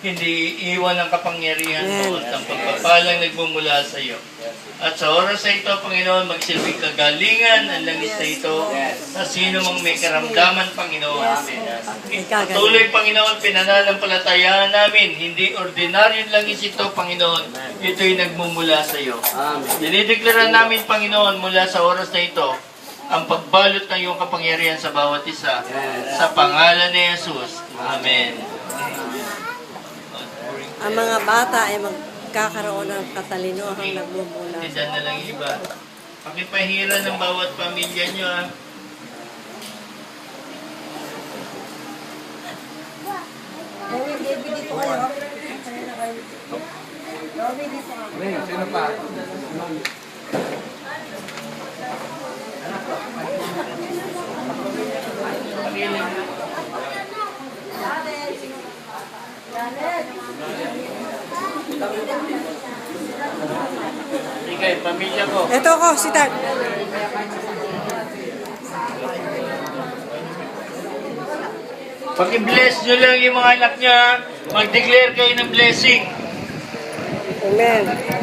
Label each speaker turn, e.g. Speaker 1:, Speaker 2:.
Speaker 1: hindi iiwan ang kapangyarihan mo at ang pagpapalang nagmumula sa iyo. At sa oras na ito, Panginoon, magsilbing kagalingan ang langis na ito sa sino mang may karamdaman, Panginoon. Patuloy, Panginoon, pinananampalatayaan namin, hindi ordinaryong langis ito, Panginoon. Ito'y nagmumula sa iyo. Dinideklara namin, Panginoon, mula sa oras na ito, ang pagbalot ng iyong kapangyarihan sa bawat isa. Sa pangalan ni Jesus. Amen.
Speaker 2: Ang mga bata ay magkakaroon ng katalinuhang nagmumula.
Speaker 1: Tindan na lang iba. Pakipahira ng bawat pamilya nyo, ha.
Speaker 3: Sino pa?
Speaker 1: Sige, pamilya ko.
Speaker 2: Ito ko, si Tad.
Speaker 1: Paki-bless nyo lang yung mga anak niya. Mag-declare kayo ng blessing.
Speaker 2: Amen.